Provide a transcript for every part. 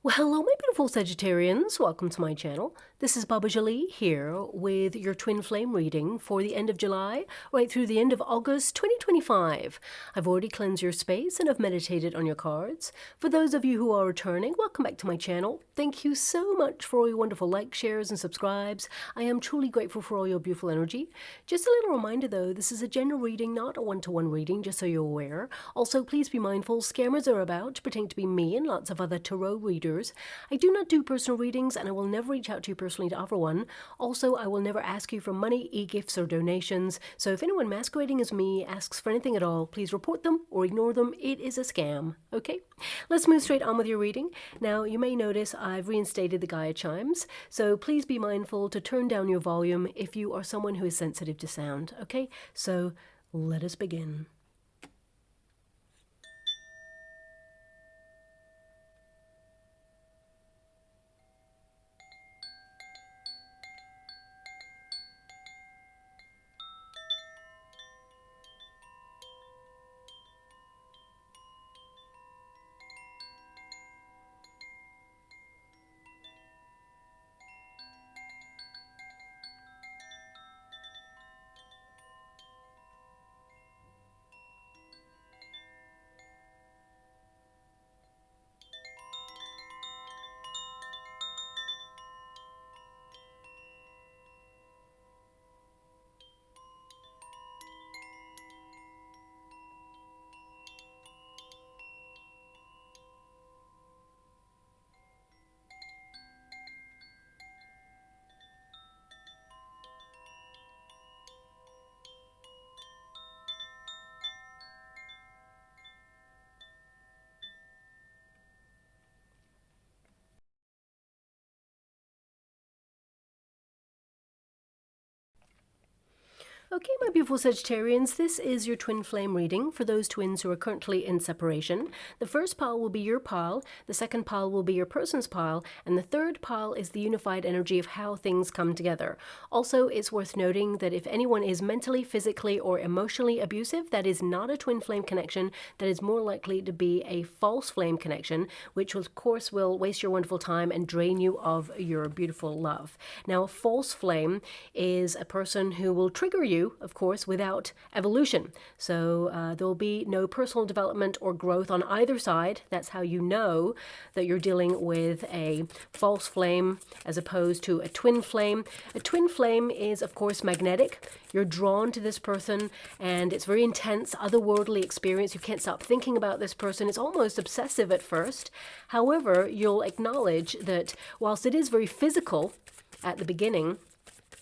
Well, hello, my beautiful Sagittarians. Welcome to my channel. This is Baba Jolie here with your twin flame reading for the end of July, right through the end of August 2025. I've already cleansed your space and have meditated on your cards. For those of you who are returning, welcome back to my channel. Thank you so much for all your wonderful likes, shares, and subscribes. I am truly grateful for all your beautiful energy. Just a little reminder though, this is a general reading, not a one-to-one reading, just so you're aware. Also, please be mindful, scammers are about, pretending to be me and lots of other tarot readers. I do not do personal readings and I will never reach out to you personally to offer one. Also, I will never ask you for money, e-gifts, or donations. So if anyone masquerading as me asks for anything at all, please report them or ignore them. It is a scam. Okay? Let's move straight on with your reading. Now, you may notice I've reinstated the Gaia chimes, so please be mindful to turn down your volume if you are someone who is sensitive to sound. Okay? So let us begin. Okay, my beautiful Sagittarians, this is your twin flame reading for those twins who are currently in separation. The first pile will be your pile, the second pile will be your person's pile, and the third pile is the unified energy of how things come together. Also, it's worth noting that if anyone is mentally, physically, or emotionally abusive, that is not a twin flame connection. That is more likely to be a false flame connection, which of course will waste your wonderful time and drain you of your beautiful love. Now, a false flame is a person who will trigger you, of course, without evolution. So there'll be no personal development or growth on either side. That's how you know that you're dealing with a false flame as opposed to a twin flame. A twin flame is, of course, magnetic. You're drawn to this person and it's very intense, otherworldly experience. You can't stop thinking about this person. It's almost obsessive at first. However, you'll acknowledge that whilst it is very physical at the beginning,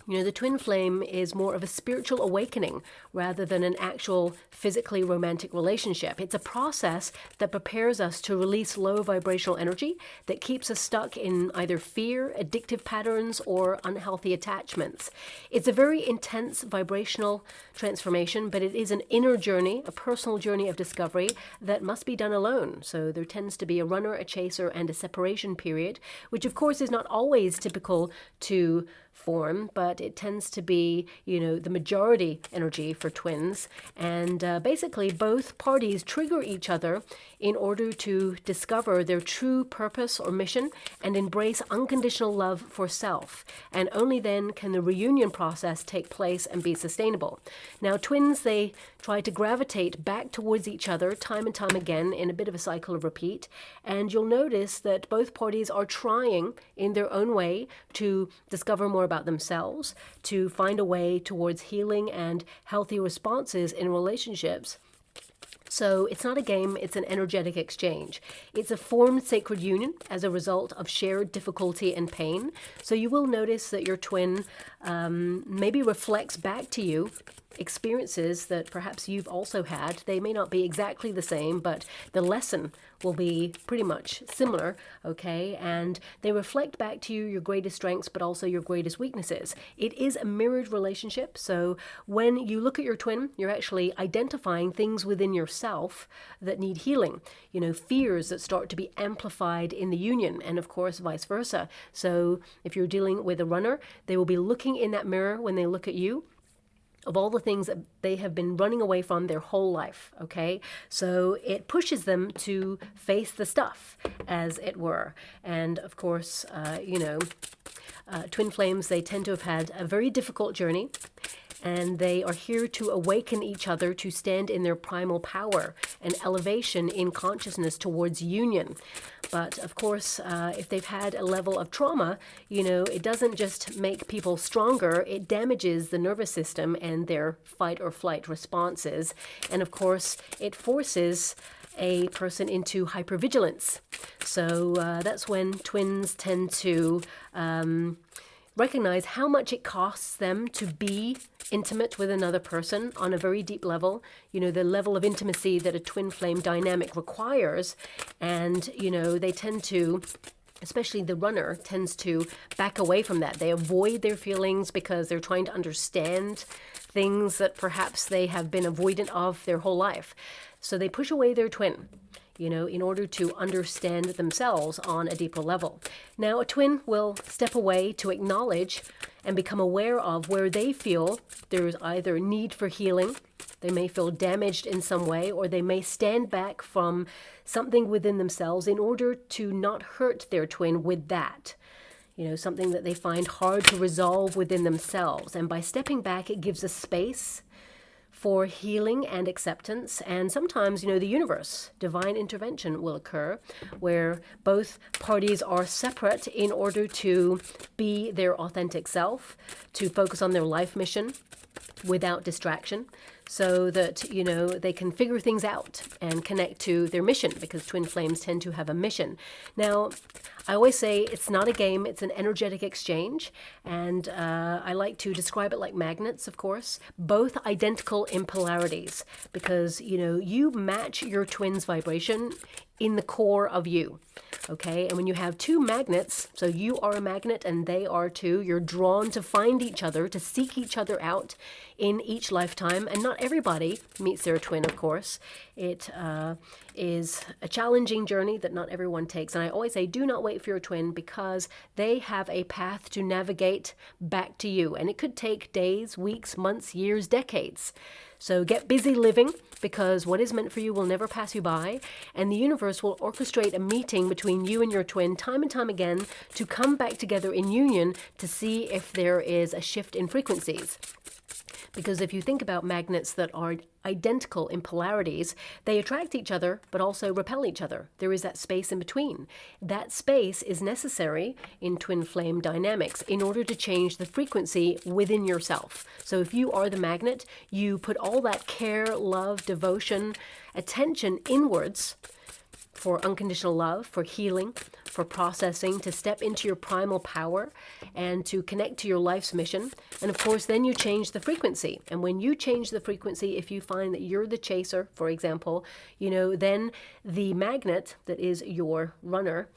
you know, the twin flame is more of a spiritual awakening rather than an actual physically romantic relationship. It's a process that prepares us to release low vibrational energy that keeps us stuck in either fear, addictive patterns, or unhealthy attachments. It's a very intense vibrational transformation, but it is an inner journey, a personal journey of discovery that must be done alone. So there tends to be a runner, a chaser, and a separation period, which of course is not always typical to form, but it tends to be, you know, the majority energy for twins. And basically both parties trigger each other in order to discover their true purpose or mission and embrace unconditional love for self. And only then can the reunion process take place and be sustainable. Now, twins, they try to gravitate back towards each other time and time again in a bit of a cycle of repeat. And you'll notice that both parties are trying in their own way to discover more about themselves, to find a way towards healing and healthy responses in relationships. So it's not a game, it's an energetic exchange. It's a formed sacred union as a result of shared difficulty and pain. So you will notice that your twin maybe reflects back to you experiences that perhaps you've also had. They may not be exactly the same, but the lesson will be pretty much similar, okay? And they reflect back to you your greatest strengths, but also your greatest weaknesses. It is a mirrored relationship, so when you look at your twin, you're actually identifying things within yourself that need healing. You know, fears that start to be amplified in the union, and of course, vice versa. So if you're dealing with a runner, they will be looking in that mirror when they look at you. of all the things that they have been running away from their whole life, okay? So it pushes them to face the stuff, as it were. And of course, twin flames, they tend to have had a very difficult journey, and they are here to awaken each other to stand in their primal power and elevation in consciousness towards union. But of course, if they've had a level of trauma, it doesn't just make people stronger, it damages the nervous system and their fight or flight responses. And of course, it forces a person into hypervigilance. So that's when twins tend to recognize how much it costs them to be intimate with another person on a very deep level, the level of intimacy that a twin flame dynamic requires. And, they tend to, especially the runner, tends to back away from that. They avoid their feelings because they're trying to understand things that perhaps they have been avoidant of their whole life. So they push away their twin, in order to understand themselves on a deeper level. Now, a twin will step away to acknowledge and become aware of where they feel there's either need for healing, they may feel damaged in some way, or they may stand back from something within themselves in order to not hurt their twin with that. Something that they find hard to resolve within themselves. And by stepping back, it gives a space for healing and acceptance. And sometimes, the universe, divine intervention will occur where both parties are separate in order to be their authentic self, to focus on their life mission without distraction, so that, they can figure things out and connect to their mission, because twin flames tend to have a mission. Now, I always say it's not a game, it's an energetic exchange. And I like to describe it like magnets, of course, both identical in polarities, because, you match your twin's vibration in the core of you. Okay, and when you have two magnets, so you are a magnet and they are too, you're drawn to find each other, to seek each other out in each lifetime. And not everybody meets their twin, of course. It is a challenging journey that not everyone takes. And I always say, do not wait for your twin, because they have a path to navigate back to you. And it could take days, weeks, months, years, decades. So get busy living, because what is meant for you will never pass you by. And the universe will orchestrate a meeting between you and your twin time and time again to come back together in union to see if there is a shift in frequencies. Because if you think about magnets that are identical in polarities, they attract each other but also repel each other. There is that space in between. That space is necessary in twin flame dynamics in order to change the frequency within yourself. So if you are the magnet, you put all that care, love, devotion, attention inwards for unconditional love, for healing, for processing, to step into your primal power and to connect to your life's mission. And of course, then you change the frequency. And when you change the frequency, if you find that you're the chaser, for example, then the magnet that is your runner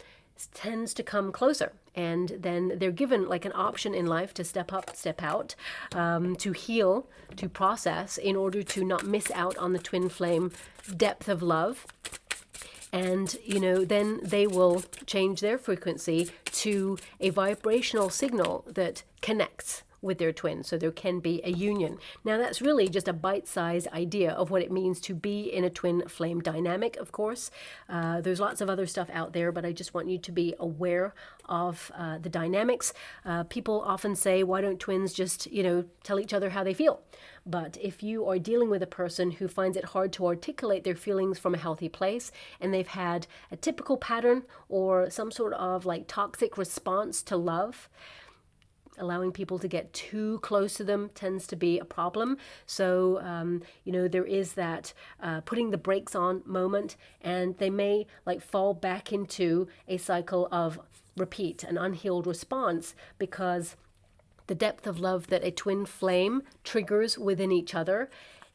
tends to come closer. And then they're given like an option in life to step up, step out, to heal, to process, in order to not miss out on the twin flame depth of love. And, then they will change their frequency to a vibrational signal that connects with their twin. So there can be a union. Now, that's really just a bite-sized idea of what it means to be in a twin flame dynamic, of course. There's lots of other stuff out there, but I just want you to be aware of the dynamics. People often say, why don't twins just, tell each other how they feel? But if you are dealing with a person who finds it hard to articulate their feelings from a healthy place, and they've had a typical pattern or some sort of like toxic response to love, allowing people to get too close to them tends to be a problem. So, there is that putting the brakes on moment, and they may like fall back into a cycle of repeat, an unhealed response, because the depth of love that a twin flame triggers within each other,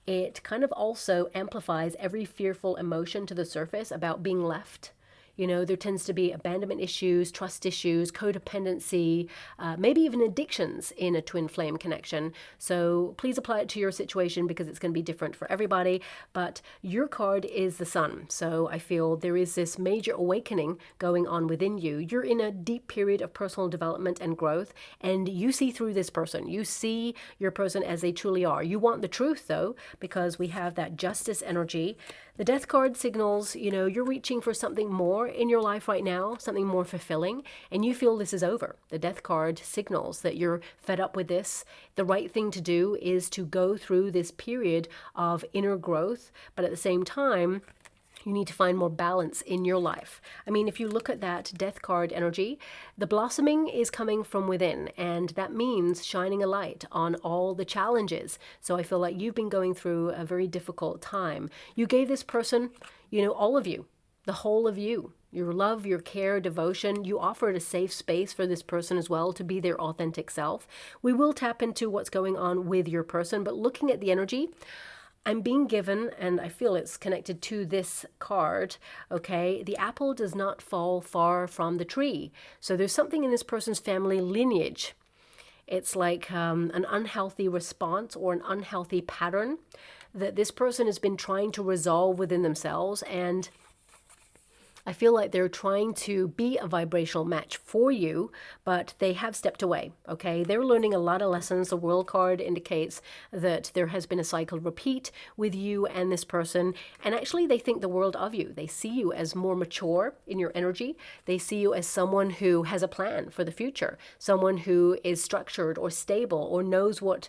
it kind of also amplifies every fearful emotion to the surface about being left. You know, there tends to be abandonment issues, trust issues, codependency, maybe even addictions in a twin flame connection. So please apply it to your situation because it's going to be different for everybody. But your card is the Sun. So I feel there is this major awakening going on within you. You're in a deep period of personal development and growth, and you see through this person. You see your person as they truly are. You want the truth, though, because we have that justice energy. The Death card signals, you know, you're reaching for something more in your life right now, something more fulfilling, and you feel this is over. The Death card signals that you're fed up with this. The right thing to do is to go through this period of inner growth, but at the same time, you need to find more balance in your life. I mean, if you look at that Death card energy, the blossoming is coming from within, and that means shining a light on all the challenges. So I feel like you've been going through a very difficult time. You gave this person, you know, all of you, the whole of you. Your love, your care, devotion. You offered a safe space for this person as well to be their authentic self. We will tap into what's going on with your person, but looking at the energy, I'm being given, and I feel it's connected to this card, okay? The apple does not fall far from the tree. So there's something in this person's family lineage. It's like an unhealthy response or an unhealthy pattern that this person has been trying to resolve within themselves, and I feel like they're trying to be a vibrational match for you, but they have stepped away, okay? They're learning a lot of lessons. The World card indicates that there has been a cycle repeat with you and this person, and actually they think the world of you. They see you as more mature in your energy. They see you as someone who has a plan for the future, someone who is structured or stable or knows what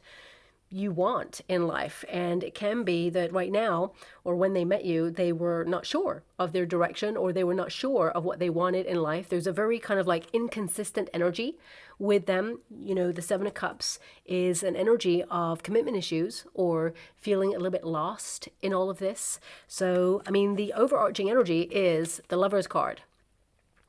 you want in life. And it can be that right now, or when they met you, they were not sure of their direction, or they were not sure of what they wanted in life. There's a very kind of like inconsistent energy with them. You know, the Seven of Cups is an energy of commitment issues or feeling a little bit lost in all of this. So, I mean, the overarching energy is the Lover's card.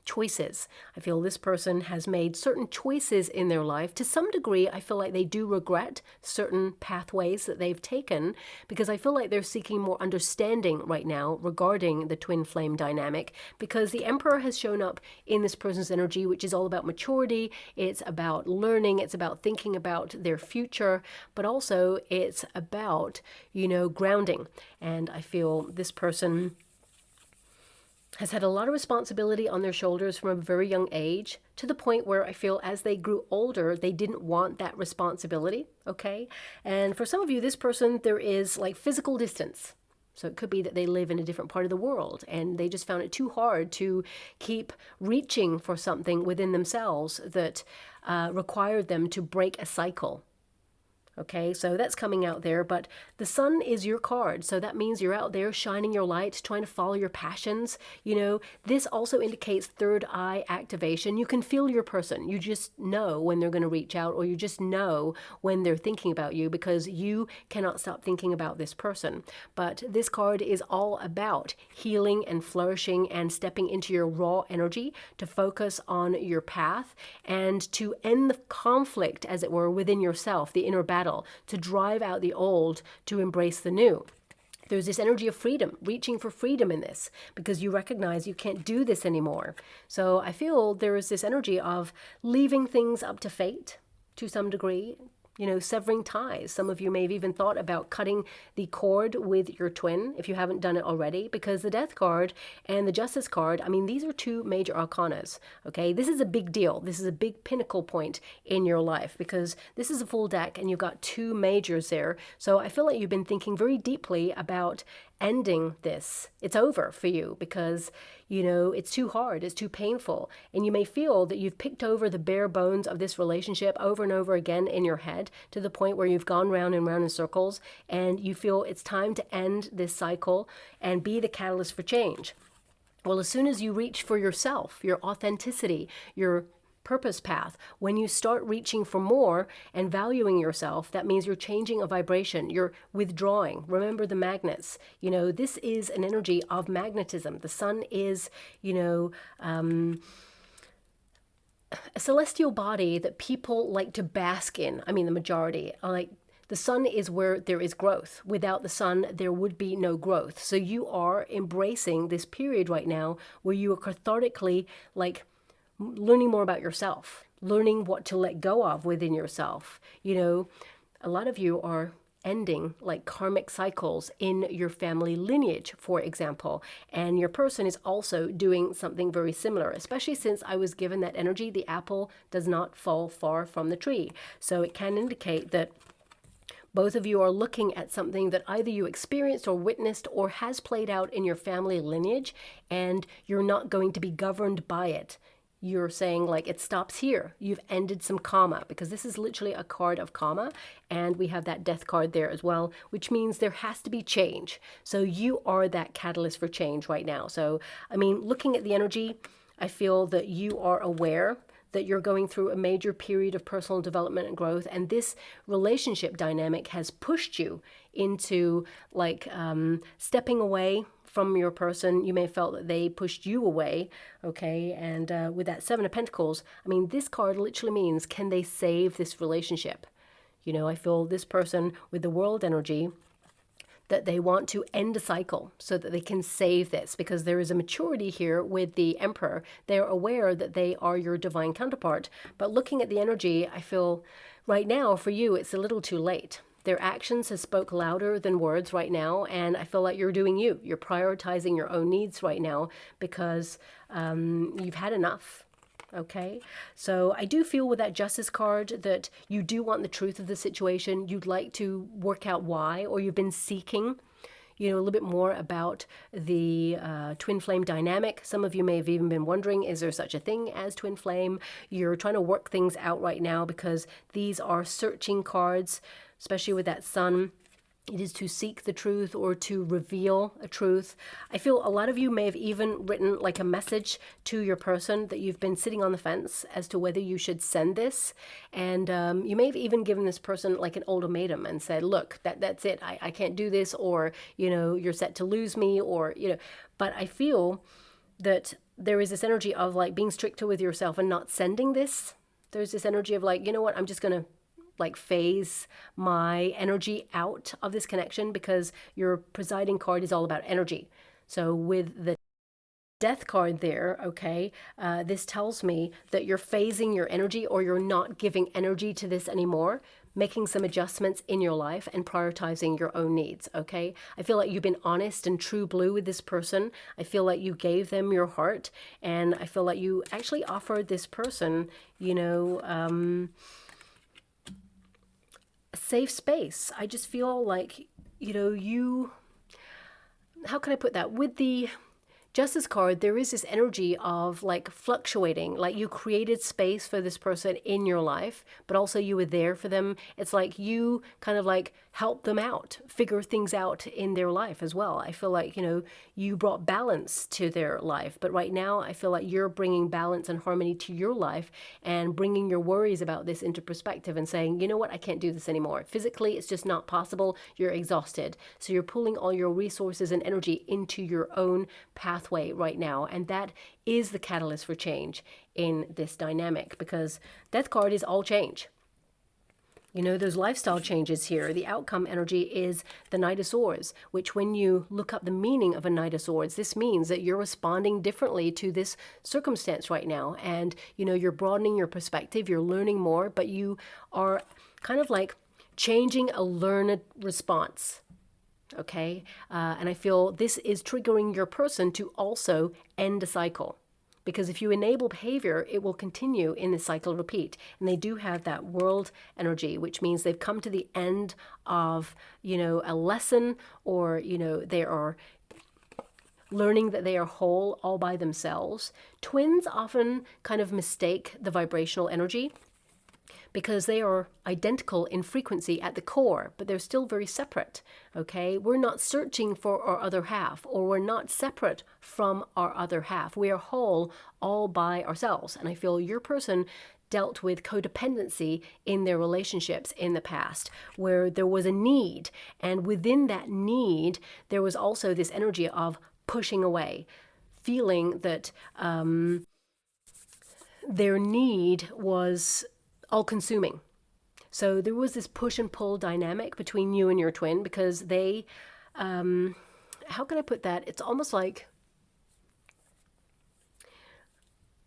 Choices. I feel this person has made certain choices in their life. To some degree, I feel like they do regret certain pathways that they've taken, because I feel like they're seeking more understanding right now regarding the twin flame dynamic, because the Emperor has shown up in this person's energy, which is all about maturity. It's about learning. It's about thinking about their future, but also it's about, you know, grounding. And I feel this person has had a lot of responsibility on their shoulders from a very young age, to the point where I feel as they grew older, they didn't want that responsibility, okay? And for some of you, this person, there is like physical distance. So it could be that they live in a different part of the world and they just found it too hard to keep reaching for something within themselves that required them to break a cycle. Okay, so that's coming out there, but the Sun is your card. So that means you're out there shining your light, trying to follow your passions. You know, this also indicates third eye activation. You can feel your person. You just know when they're going to reach out, or you just know when they're thinking about you, because you cannot stop thinking about this person. But this card is all about healing and flourishing and stepping into your raw energy to focus on your path and to end the conflict, as it were, within yourself, the inner battle, to drive out the old, to embrace the new. There's this energy of freedom, reaching for freedom in this, because you recognize you can't do this anymore. So I feel there is this energy of leaving things up to fate to some degree, you know, severing ties. Some of you may have even thought about cutting the cord with your twin if you haven't done it already, because the Death card and the Justice card, I mean, these are two major arcanas, okay? This is a big deal. This is a big pinnacle point in your life, because this is a full deck and you've got two majors there. So I feel like you've been thinking very deeply about ending this. It's over for you because, you know, it's too hard, it's too painful. And you may feel that you've picked over the bare bones of this relationship over and over again in your head, to the point where you've gone round and round in circles, and you feel it's time to end this cycle and be the catalyst for change. Well, as soon as you reach for yourself, your authenticity, your purpose path, when you start reaching for more and valuing yourself, that means you're changing a vibration, you're withdrawing. Remember the magnets, you know, this is an energy of magnetism. The Sun is, you know, a celestial body that people like to bask in. I mean, the majority are like, The sun is where there is growth. Without the sun, there would be no growth. So you are embracing this period right now where you are cathartically like learning more about yourself, learning what to let go of within yourself. You know, a lot of you are ending like karmic cycles in your family lineage, for example, and your person is also doing something very similar, especially since I was given that energy. The apple does not fall far from the tree. So it can indicate that both of you are looking at something that either you experienced or witnessed or has played out in your family lineage, and you're not going to be governed by it. You're saying like it stops here. You've ended some karma, because this is literally a card of karma, and we have that death card there as well, which means there has to be change. So you are that catalyst for change right now. So, I mean, looking at the energy, I feel that you are aware that you're going through a major period of personal development and growth, and this relationship dynamic has pushed you into like stepping away from your person. You may have felt that they pushed you away, okay? And with that Seven of Pentacles, I mean, this card literally means, can they save this relationship? You know, I feel this person with the World energy, that they want to end a cycle so that they can save this, because there is a maturity here with the Emperor. They're aware that they are your divine counterpart. But looking at the energy, I feel right now for you, it's a little too late. Their actions have spoke louder than words right now, and I feel like you're doing you. You're prioritizing your own needs right now because you've had enough. Okay, so I do feel with that Justice card that you do want the truth of the situation. You'd like to work out why, or you've been seeking, you know, a little bit more about the twin flame dynamic. Some of you may have even been wondering, is there such a thing as twin flame? You're trying to work things out right now because these are searching cards, especially with that sun. It is to seek the truth or to reveal a truth. I feel a lot of you may have even written like a message to your person that you've been sitting on the fence as to whether you should send this. And you may have even given this person like an ultimatum and said, look, that's it. I can't do this, or, you know, you're set to lose me, or, you know. But I feel that there is this energy of like being stricter with yourself and not sending this. There's this energy of like, you know what, I'm just going to like phase my energy out of this connection, because your presiding card is all about energy. So with the Death card there, okay, this tells me that you're phasing your energy, or you're not giving energy to this anymore, making some adjustments in your life and prioritizing your own needs, okay? I feel like you've been honest and true blue with this person. I feel like you gave them your heart, and I feel like you actually offered this person, you know, safe space. I just feel like, you know, how can I put that? With the Justice card, there is this energy of like fluctuating, like you created space for this person in your life, but also you were there for them. It's like you kind of like help them out, figure things out in their life as well. I feel like, you know, you brought balance to their life, but right now I feel like you're bringing balance and harmony to your life and bringing your worries about this into perspective and saying, you know what, I can't do this anymore. Physically, it's just not possible. You're exhausted. So you're pulling all your resources and energy into your own pathway right now. And that is the catalyst for change in this dynamic, because Death card is all change. You know, those lifestyle changes here. The outcome energy is the Knight of Swords, which when you look up the meaning of a Knight of Swords, this means that you're responding differently to this circumstance right now. And, you know, you're broadening your perspective, you're learning more, but you are kind of like changing a learned response. Okay? And I feel this is triggering your person to also end a cycle. Because if you enable behavior, it will continue in the cycle repeat. And they do have that World energy, which means they've come to the end of, you know, a lesson, or, you know, they are learning that they are whole all by themselves. Twins often kind of mistake the vibrational energy, because they are identical in frequency at the core, but they're still very separate, okay? We're not searching for our other half, or we're not separate from our other half. We are whole all by ourselves. And I feel your person dealt with codependency in their relationships in the past, where there was a need, and within that need, there was also this energy of pushing away, feeling that their need was all-consuming. So there was this push and pull dynamic between you and your twin, because they, how can I put that? It's almost like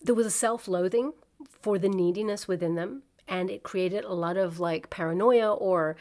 there was a self-loathing for the neediness within them, and it created a lot of like paranoia or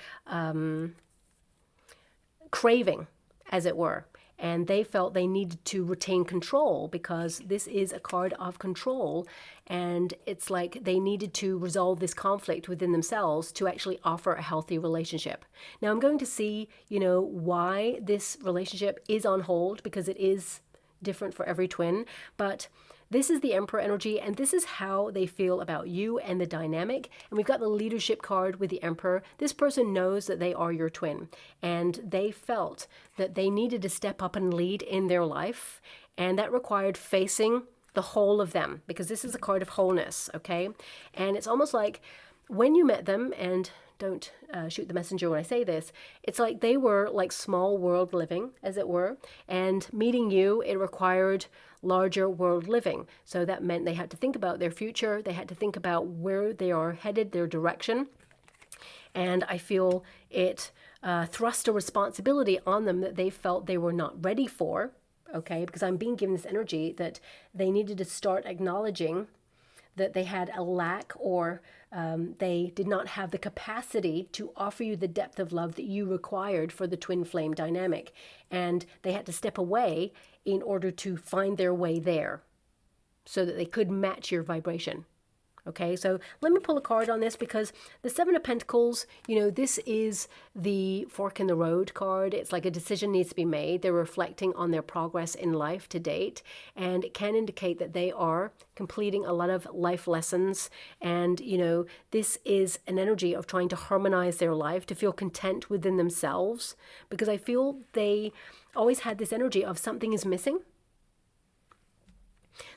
craving, as it were. And they felt they needed to retain control, because this is a card of control. And it's like they needed to resolve this conflict within themselves to actually offer a healthy relationship. Now I'm going to see, why this relationship is on hold, because it is different for every twin. But this is the Emperor energy, and this is how they feel about you and the dynamic. And we've got the leadership card with the Emperor. This person knows that they are your twin, and they felt that they needed to step up and lead in their life, and that required facing the whole of them, because this is a card of wholeness, okay? And it's almost like when you met them, and don't shoot the messenger when I say this, it's like they were like small world living, as it were, and meeting you, it required larger world living. So that meant they had to think about their future, they had to think about where they are headed, their direction. And I feel it thrust a responsibility on them that they felt they were not ready for, okay? Because I'm being given this energy that they needed to start acknowledging that they had a lack, or they did not have the capacity to offer you the depth of love that you required for the twin flame dynamic. And they had to step away in order to find their way there so that they could match your vibration. Okay, so let me pull a card on this, because the Seven of Pentacles, this is the fork in the road card. It's like a decision needs to be made. They're reflecting on their progress in life to date, and it can indicate that they are completing a lot of life lessons. And, this is an energy of trying to harmonize their life, to feel content within themselves, because I feel they always had this energy of something is missing.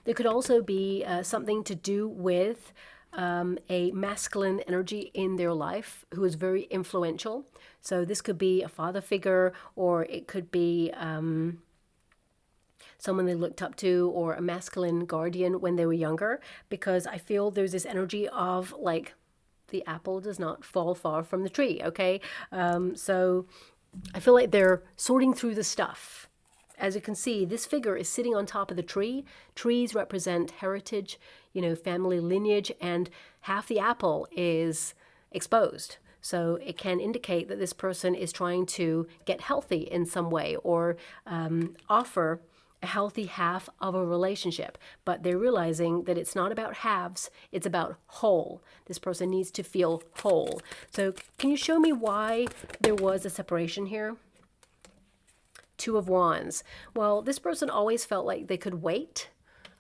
There could also be something to do with a masculine energy in their life who is very influential. So this could be a father figure, or it could be someone they looked up to, or a masculine guardian when they were younger, because I feel there's this energy of like the apple does not fall far from the tree, okay? So I feel like they're sorting through the stuff. As you can see, this figure is sitting on top of the tree. Trees represent heritage, family lineage, and half the apple is exposed. So it can indicate that this person is trying to get healthy in some way, or offer a healthy half of a relationship. But they're realizing that it's not about halves, it's about whole. This person needs to feel whole. So can you show me why there was a separation here? Two of Wands. Well, this person always felt like they could wait,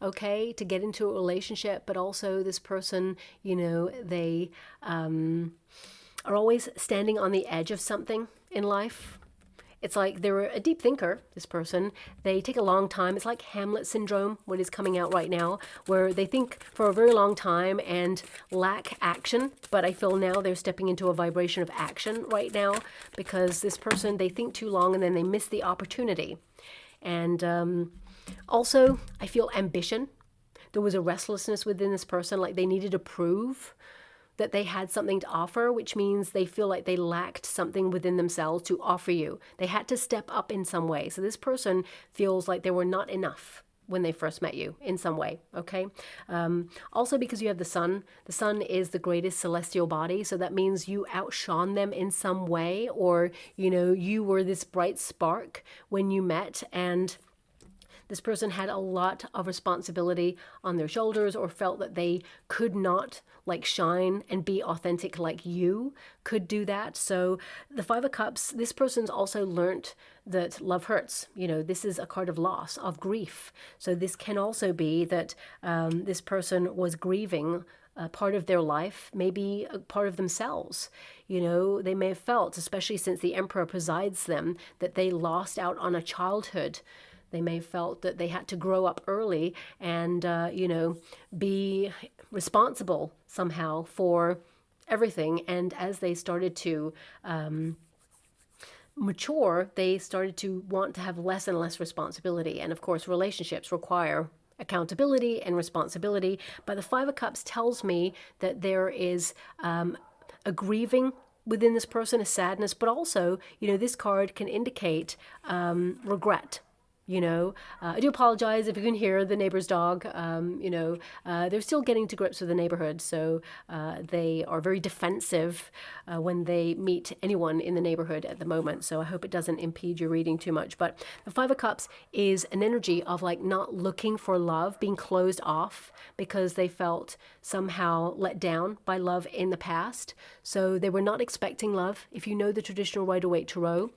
okay, to get into a relationship, but also this person, they are always standing on the edge of something in life. It's like they're a deep thinker, this person. They take a long time. It's like Hamlet syndrome, what is coming out right now, where they think for a very long time and lack action. But I feel now they're stepping into a vibration of action right now, because this person, they think too long and then they miss the opportunity. And also, I feel ambition. There was a restlessness within this person, like they needed to prove that they had something to offer, which means they feel like they lacked something within themselves to offer you. They had to step up in some way. So this person feels like they were not enough when they first met you in some way, okay? Also, because you have the sun is the greatest celestial body, so that means you outshone them in some way, or, you were this bright spark when you met, and this person had a lot of responsibility on their shoulders, or felt that they could not shine and be authentic like you could do that. So the Five of Cups, this person's also learnt that love hurts. This is a card of loss, of grief. So this can also be that this person was grieving a part of their life, maybe a part of themselves. They may have felt, especially since the Emperor presides them, that they lost out on a childhood. They may have felt that they had to grow up early and, be responsible somehow for everything. And as they started to mature, they started to want to have less and less responsibility. And of course, relationships require accountability and responsibility. But the Five of Cups tells me that there is a grieving within this person, a sadness, but also, you know, this card can indicate regret. You know, I do apologize if you can hear the neighbor's dog. You know, they're still getting to grips with the neighborhood, so they are very defensive when they meet anyone in the neighborhood at the moment. So I hope it doesn't impede your reading too much. But the Five of Cups is an energy of like not looking for love, being closed off because they felt somehow let down by love in the past. So they were not expecting love. If you know the traditional Rider-Waite Tarot,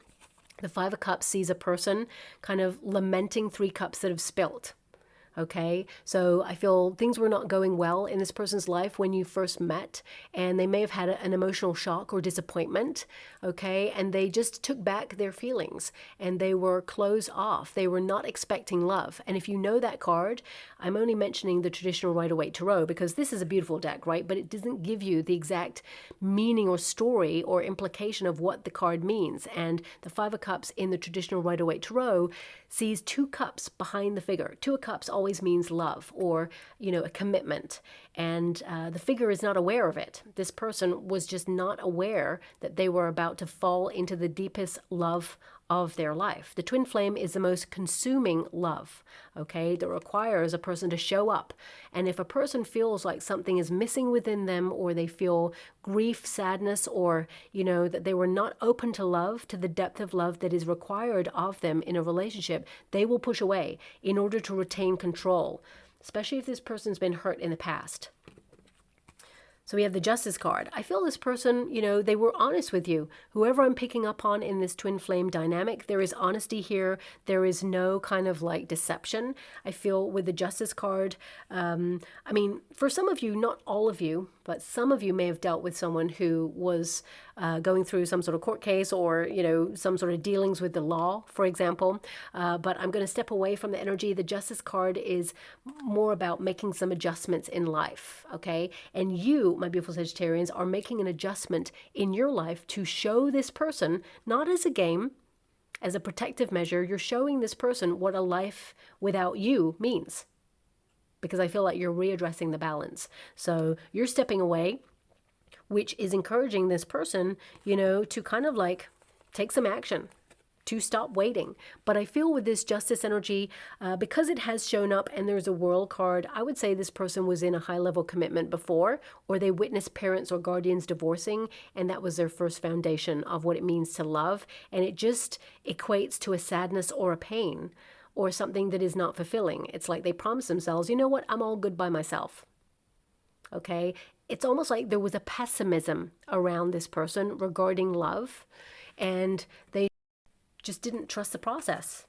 the Five of Cups sees a person kind of lamenting 3 cups that have spilt. Okay, so I feel things were not going well in this person's life when you first met, and they may have had an emotional shock or disappointment, okay, and they just took back their feelings and they were closed off. They were not expecting love. And if you know that card, I'm only mentioning the traditional Rider-Waite Tarot because this is a beautiful deck, right? But it doesn't give you the exact meaning or story or implication of what the card means. And the Five of Cups in the traditional Rider-Waite Tarot sees 2 cups behind the figure. 2 of Cups always means love or, you know, a commitment. And the figure is not aware of it. This person was just not aware that they were about to fall into the deepest love of their life. The twin flame is the most consuming love, okay, that requires a person to show up. And if a person feels like something is missing within them, or they feel grief, sadness, or, you know, that they were not open to love, to the depth of love that is required of them in a relationship, they will push away in order to retain control, especially if this person's been hurt in the past. So we have the Justice card. I feel this person, you know, they were honest with you. Whoever I'm picking up on in this twin flame dynamic, there is honesty here. There is no kind of like deception. I feel with the Justice card, I mean, for some of you, not all of you, but some of you may have dealt with someone who was going through some sort of court case or, you know, some sort of dealings with the law, for example. But I'm going to step away from the energy. The Justice card is more about making some adjustments in life, okay? And you, my beautiful Sagittarians, are making an adjustment in your life to show this person, not as a game, as a protective measure, you're showing this person what a life without you means. Because I feel like you're readdressing the balance. So you're stepping away, which is encouraging this person, you know, to kind of like take some action, to stop waiting. But I feel with this Justice energy, because it has shown up and there's a World card, I would say this person was in a high-level commitment before, or they witnessed parents or guardians divorcing, and that was their first foundation of what it means to love. And it just equates to a sadness or a pain, or something that is not fulfilling. It's like they promise themselves, you know what, I'm all good by myself. Okay? It's almost like there was a pessimism around this person regarding love, and they just didn't trust the process.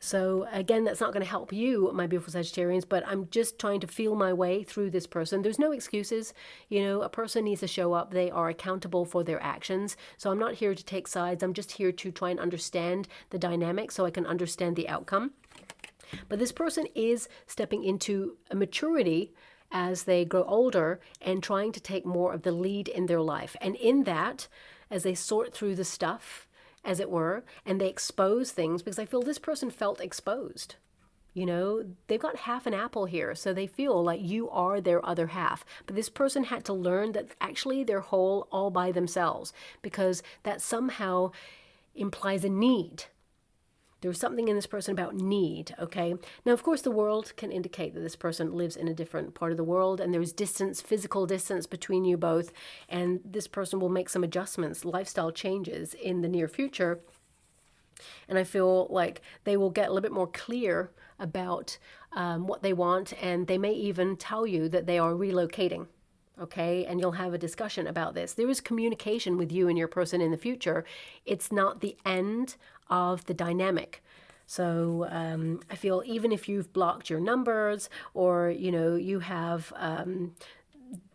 So again, that's not going to help you, my beautiful Sagittarians, but I'm just trying to feel my way through this person. There's no excuses. You know, a person needs to show up. They are accountable for their actions. So I'm not here to take sides. I'm just here to try and understand the dynamic so I can understand the outcome. But this person is stepping into a maturity as they grow older and trying to take more of the lead in their life. And in that, as they sort through the stuff, as it were, and they expose things, because I feel this person felt exposed. You know, they've got half an apple here, so they feel like you are their other half. But this person had to learn that actually they're whole all by themselves, because that somehow implies a need. There's something in this person about need, okay? Now, of course, the world can indicate that this person lives in a different part of the world, and there's distance, physical distance between you both, and this person will make some adjustments, lifestyle changes in the near future. And I feel like they will get a little bit more clear about what they want, and they may even tell you that they are relocating. Okay, and you'll have a discussion about this. There is communication with you and your person in the future. It's not the end of the dynamic. So I feel even if you've blocked your numbers, or you know, you have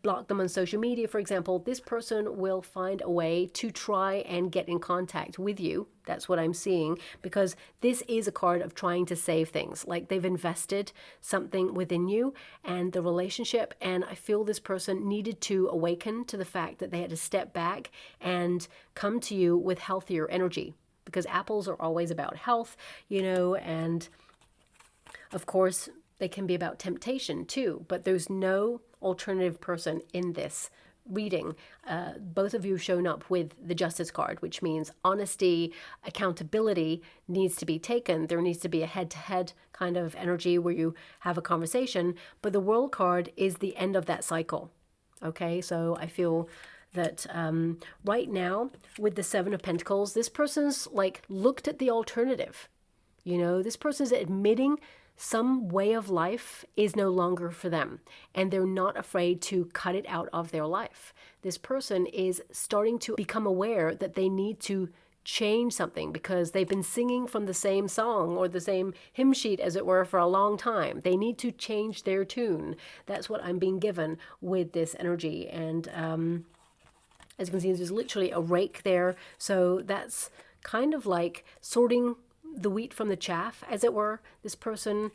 block them on social media, for example, this person will find a way to try and get in contact with you. That's what I'm seeing, because this is a card of trying to save things. Like they've invested something within you and the relationship, and I feel this person needed to awaken to the fact that they had to step back and come to you with healthier energy, because apples are always about health, you know, and of course they can be about temptation too, but there's no alternative person in this reading, both of you have shown up with the Justice card, which means honesty, accountability needs to be taken. There needs to be a head-to-head kind of energy where you have a conversation, but the World card is the end of that cycle. Okay, so I feel that right now with the Seven of Pentacles, this person's like looked at the alternative. You know, this person's admitting some way of life is no longer for them, and they're not afraid to cut it out of their life. This person is starting to become aware that they need to change something because they've been singing from the same song or the same hymn sheet, as it were, for a long time. They need to change their tune. That's what I'm being given with this energy. And as you can see, there's literally a rake there. So that's kind of like sorting the wheat from the chaff, as it were. This person,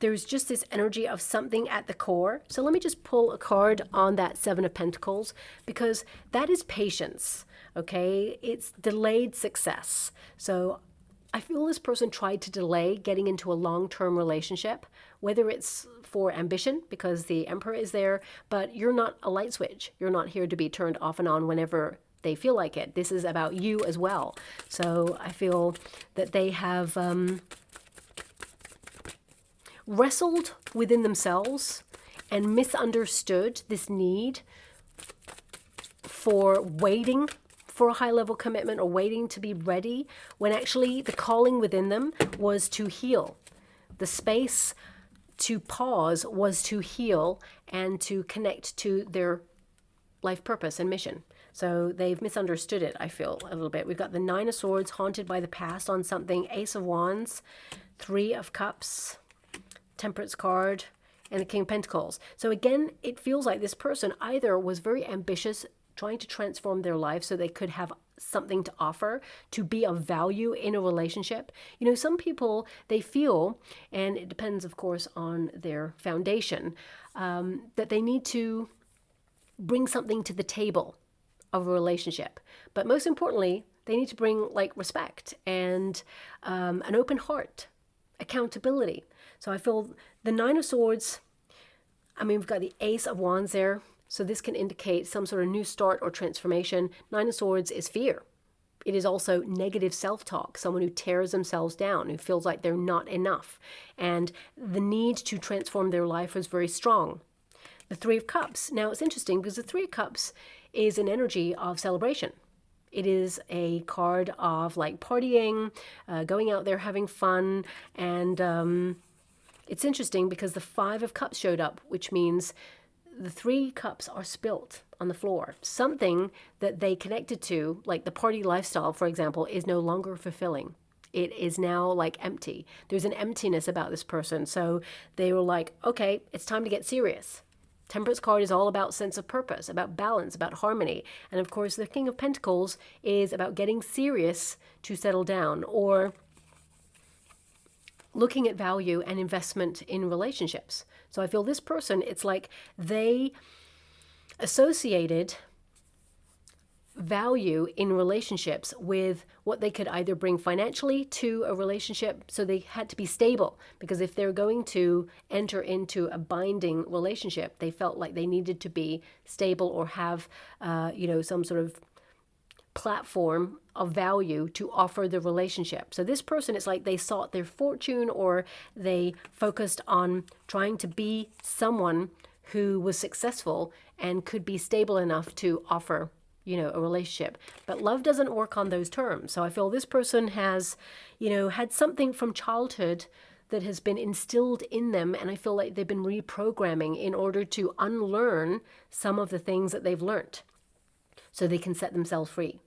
there's just this energy of something at the core. So let me just pull a card on that Seven of Pentacles, because that is patience, okay? It's delayed success. So I feel this person tried to delay getting into a long-term relationship, whether it's for ambition, because the Emperor is there, but you're not a light switch. You're not here to be turned off and on whenever they feel like it. This is about you as well. So I feel that they have wrestled within themselves and misunderstood this need for waiting for a high-level commitment or waiting to be ready, when actually the calling within them was to heal. The space to pause was to heal and to connect to their life purpose and mission. So they've misunderstood it, I feel, a little bit. We've got the Nine of Swords, haunted by the past on something, Ace of Wands, Three of Cups, Temperance card, and the King of Pentacles. So again, it feels like this person either was very ambitious, trying to transform their life so they could have something to offer, to be of value in a relationship. You know, some people, they feel, and it depends, of course, on their foundation, that they need to bring something to the table of a relationship. But most importantly, they need to bring like respect and an open heart, accountability. So I feel the Nine of Swords, I mean, we've got the Ace of Wands there. So this can indicate some sort of new start or transformation. Nine of Swords is fear. It is also negative self-talk, someone who tears themselves down, who feels like they're not enough. And the need to transform their life was very strong. The Three of Cups. Now it's interesting because the Three of Cups is an energy of celebration. It is a card of like partying, going out there having fun. And it's interesting because the Five of Cups showed up, which means the three cups are spilt on the floor. Something that they connected to, like the party lifestyle, for example, is no longer fulfilling. It is now like empty. There's an emptiness about this person. So they were like, okay, it's time to get serious. Temperance card is all about sense of purpose, about balance, about harmony. And of course, the King of Pentacles is about getting serious to settle down, or looking at value and investment in relationships. So I feel this person, it's like they associated value in relationships with what they could either bring financially to a relationship. So they had to be stable, because if they're going to enter into a binding relationship, they felt like they needed to be stable or have, some sort of platform of value to offer the relationship. So this person, it's like they sought their fortune, or they focused on trying to be someone who was successful and could be stable enough to offer, a relationship. But love doesn't work on those terms. So I feel this person has, had something from childhood that has been instilled in them, and I feel like they've been reprogramming in order to unlearn some of the things that they've learned, so they can set themselves free.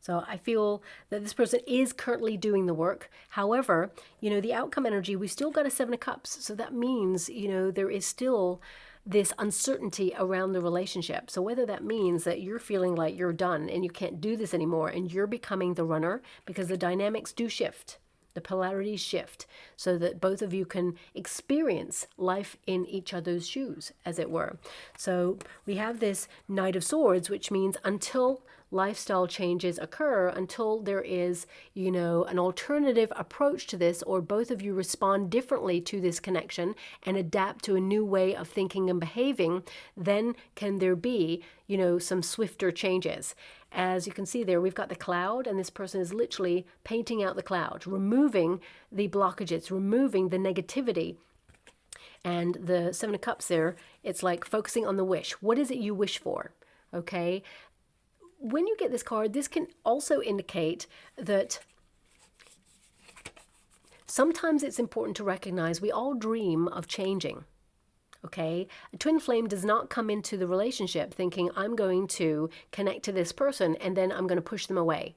So I feel that this person is currently doing the work. However, the outcome energy, we've still got a Seven of Cups. So that means, there is still this uncertainty around the relationship. So whether that means that you're feeling like you're done and you can't do this anymore and you're becoming the runner, because the dynamics do shift. The polarities shift so that both of you can experience life in each other's shoes, as it were. So we have this Knight of Swords, which means until lifestyle changes occur until there is, you know, an alternative approach to this, or both of you respond differently to this connection and adapt to a new way of thinking and behaving. Then can there be, you know, some swifter changes. As you can see there, we've got the cloud, and this person is literally painting out the cloud, removing the blockages, removing the negativity. And the Seven of Cups there, it's like focusing on the wish. What is it you wish for? Okay. When you get this card, this can also indicate that sometimes it's important to recognize we all dream of changing. Okay, a twin flame does not come into the relationship thinking I'm going to connect to this person and then I'm going to push them away.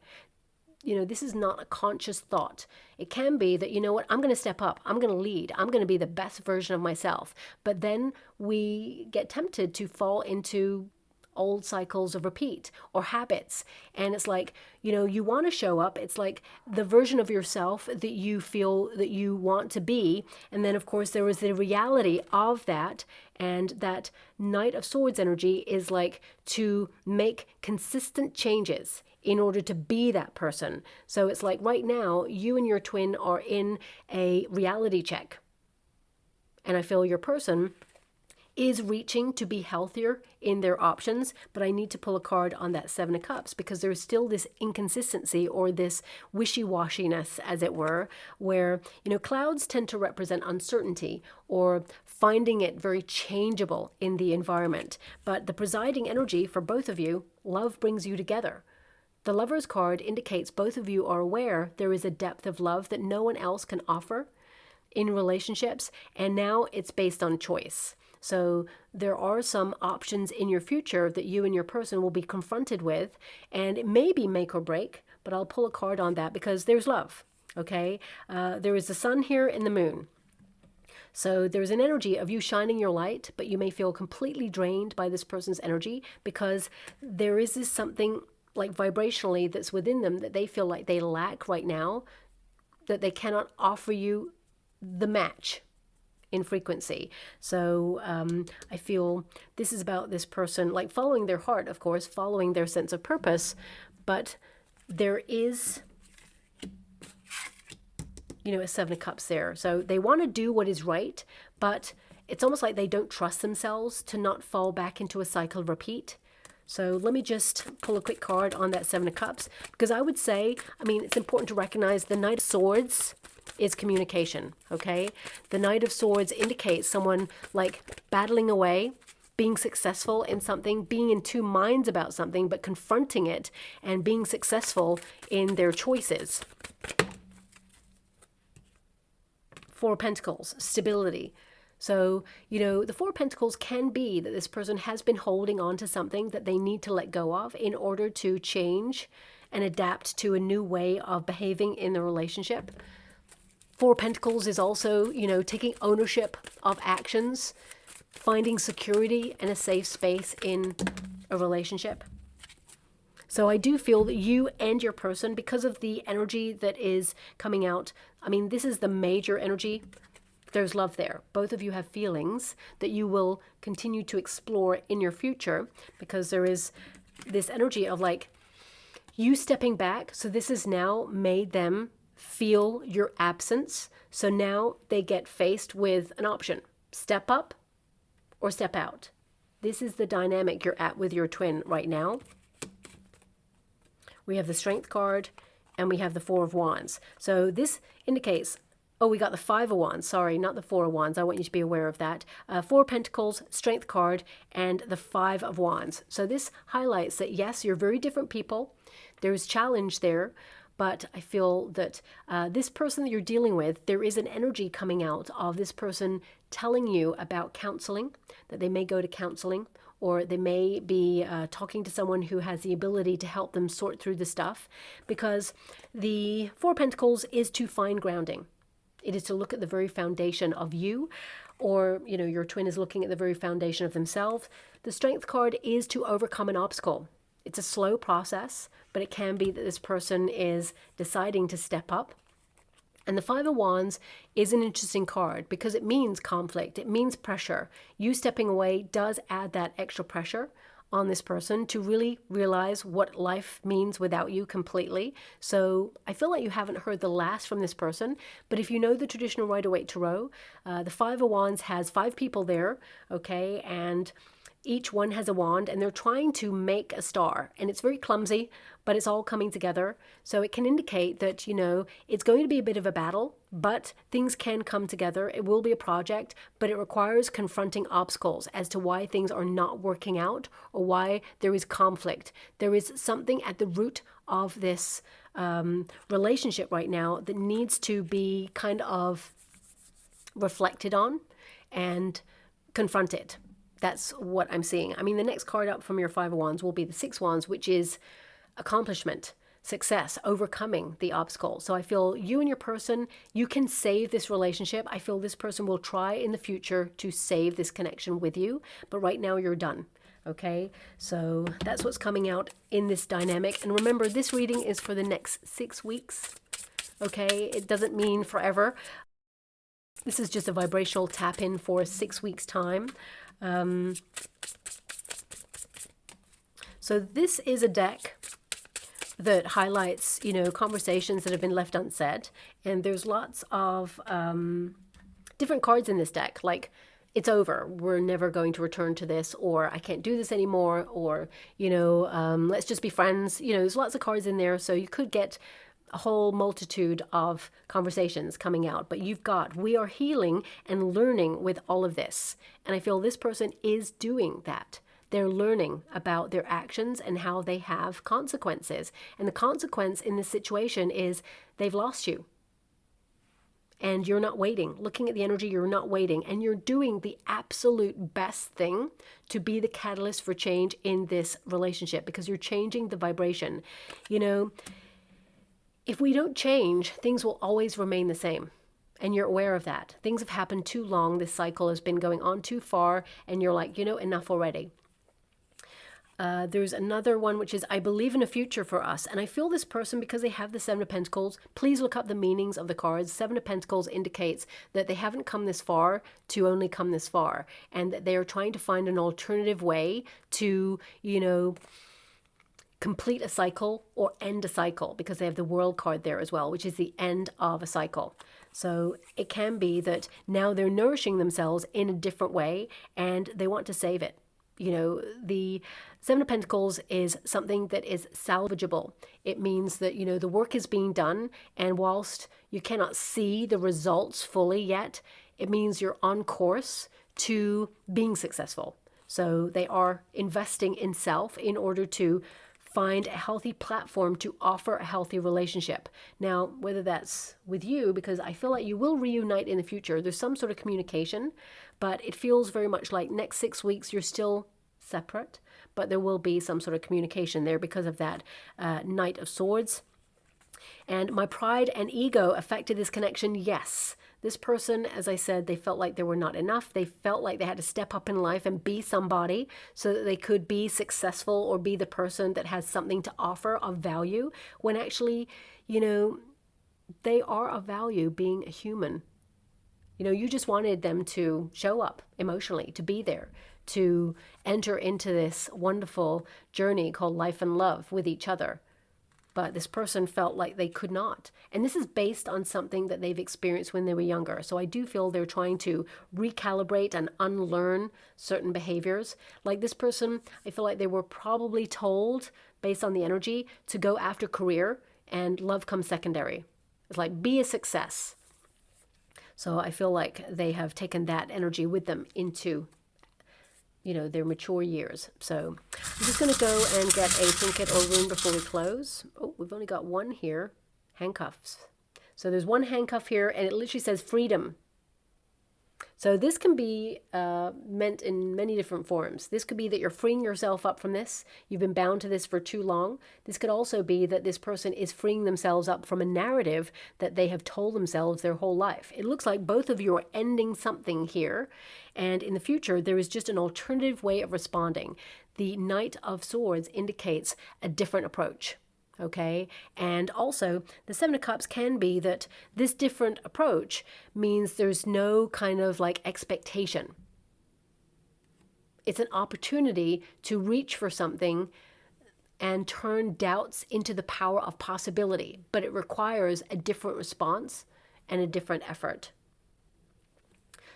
You know, this is not a conscious thought. It can be that, you know what, I'm going to step up, I'm going to lead, I'm going to be the best version of myself. But then we get tempted to fall into old cycles of repeat or habits. And it's like, you know, you want to show up. It's like the version of yourself that you feel that you want to be. And then, of course, there is the reality of that. And that Knight of Swords energy is like to make consistent changes in order to be that person. So it's like right now, you and your twin are in a reality check. And I feel your person is reaching to be healthier in their options, but I need to pull a card on that Seven of Cups because there's still this inconsistency or this wishy-washiness, as it were, where, you know, clouds tend to represent uncertainty or finding it very changeable in the environment. But the presiding energy for both of you, love brings you together. The Lover's card indicates both of you are aware there is a depth of love that no one else can offer in relationships, and now it's based on choice. So there are some options in your future that you and your person will be confronted with, and it may be make or break, but I'll pull a card on that because there's love, okay? There is the sun here and the moon. So there's an energy of you shining your light, but you may feel completely drained by this person's energy because there is this something like vibrationally that's within them that they feel like they lack right now, that they cannot offer you the match in frequency. So I feel this is about this person, like following their heart, of course, following their sense of purpose, but there is, you know, a Seven of Cups there. So they want to do what is right, but it's almost like they don't trust themselves to not fall back into a cycle of repeat. So let me just pull a quick card on that Seven of Cups, because I would say, I mean, it's important to recognize the Knight of Swords is communication, okay? The Knight of Swords indicates someone like battling away, being successful in something, being in two minds about something, but confronting it and being successful in their choices. Four of Pentacles, stability. So, you know, the Four of Pentacles can be that this person has been holding on to something that they need to let go of in order to change and adapt to a new way of behaving in the relationship. Four of Pentacles is also, you know, taking ownership of actions, finding security and a safe space in a relationship. So I do feel that you and your person, because of the energy that is coming out, I mean, this is the major energy. There's love there. Both of you have feelings that you will continue to explore in your future, because there is this energy of like you stepping back. So this has now made them feel your absence. So now they get faced with an option: step up or step out. This is the dynamic you're at with your twin right now. We have the Strength card and we have the Four of Wands. So this indicates, oh, we got the Five of Wands. Sorry, not the Four of Wands. I want you to be aware of that. Four of Pentacles, Strength card, and the Five of Wands. So this highlights that, yes, you're very different people. There's challenge there, but I feel that this person that you're dealing with, there is an energy coming out of this person telling you about counseling, that they may go to counseling, or they may be talking to someone who has the ability to help them sort through the stuff, because the Four of Pentacles is to find grounding. It is to look at the very foundation of you, or, you know, your twin is looking at the very foundation of themselves. The Strength card is to overcome an obstacle. It's a slow process, but it can be that this person is deciding to step up. And the Five of Wands is an interesting card because it means conflict. It means pressure. You stepping away does add that extra pressure on this person to really realize what life means without you completely. So I feel like you haven't heard the last from this person, but if you know the traditional Rider-Waite Tarot, the Five of Wands has 5 people there, okay, and each one has a wand, and they're trying to make a star, and it's very clumsy, but it's all coming together. So it can indicate that, you know, it's going to be a bit of a battle, but things can come together. It will be a project, but it requires confronting obstacles as to why things are not working out or why there is conflict. There is something at the root of this relationship right now that needs to be kind of reflected on and confronted. That's what I'm seeing. I mean, the next card up from your Five of Wands will be the Six of Wands, which is accomplishment, success, overcoming the obstacle. So I feel you and your person, you can save this relationship. I feel this person will try in the future to save this connection with you, but right now you're done. Okay, so that's what's coming out in this dynamic. And remember, this reading is for the next 6 weeks. Okay, it doesn't mean forever. This is just a vibrational tap in for 6 weeks time. So this is a deck that highlights, you know, conversations that have been left unsaid. And there's lots of different cards in this deck, like it's over, we're never going to return to this, or I can't do this anymore, or, you know, let's just be friends. You know, there's lots of cards in there, so you could get a whole multitude of conversations coming out, but you've got, we are healing and learning with all of this. And I feel this person is doing that. They're learning about their actions and how they have consequences. And the consequence in this situation is they've lost you. And you're not waiting. Looking at the energy, you're not waiting. And you're doing the absolute best thing to be the catalyst for change in this relationship, because you're changing the vibration. You know, if we don't change, things will always remain the same. And you're aware of that. Things have happened too long. This cycle has been going on too far. And you're like, you know, enough already. There's another one, which is, I believe in a future for us. And I feel this person, because they have the Seven of Pentacles, please look up the meanings of the cards. Seven of Pentacles indicates that they haven't come this far to only come this far. And that they are trying to find an alternative way to, you know, complete a cycle or end a cycle, because they have the World card there as well, which is the end of a cycle. So it can be that now they're nourishing themselves in a different way and they want to save it. You know, the Seven of Pentacles is something that is salvageable. It means that, you know, the work is being done, and whilst you cannot see the results fully yet, it means you're on course to being successful. So they are investing in self in order to find a healthy platform to offer a healthy relationship. Now, whether that's with you, because I feel like you will reunite in the future, there's some sort of communication, but it feels very much like next 6 weeks you're still separate, but there will be some sort of communication there because of that Knight of Swords. And my pride and ego affected this connection, yes. This person, as I said, they felt like they were not enough. They felt like they had to step up in life and be somebody so that they could be successful or be the person that has something to offer of value, when actually, you know, they are of value being a human. You know, you just wanted them to show up emotionally, to be there, to enter into this wonderful journey called life and love with each other. But this person felt like they could not. And this is based on something that they've experienced when they were younger. So I do feel they're trying to recalibrate and unlearn certain behaviors. Like this person, I feel like they were probably told, based on the energy, to go after career and love comes secondary. It's like, be a success. So I feel like they have taken that energy with them into, you know, their mature years. So I'm just going to go and get a trinket or rune before we close. Oh, we've only got one here. Handcuffs. So there's one handcuff here, and it literally says freedom. So this can be meant in many different forms. This could be that you're freeing yourself up from this. You've been bound to this for too long. This could also be that this person is freeing themselves up from a narrative that they have told themselves their whole life. It looks like both of you are ending something here. And in the future, there is just an alternative way of responding. The Knight of Swords indicates a different approach. Okay, and also the Seven of Cups can be that this different approach means there's no kind of like expectation. It's an opportunity to reach for something and turn doubts into the power of possibility, but it requires a different response and a different effort.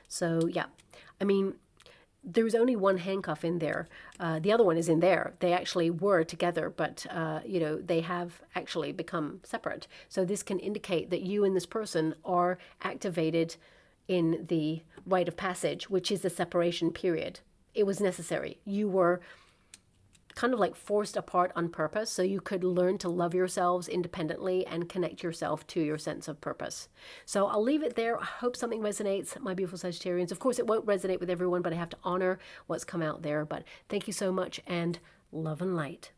So yeah, I mean, there's only one handcuff in there. The other one is in there. They actually were together, but you know, they have actually become separate. So this can indicate that you and this person are activated in the rite of passage, which is the separation period. It was necessary. You were kind of like forced apart on purpose so you could learn to love yourselves independently and connect yourself to your sense of purpose. So I'll leave it there. I hope something resonates, my beautiful Sagittarians. Of course, it won't resonate with everyone, but I have to honor what's come out there. But thank you so much, and love and light.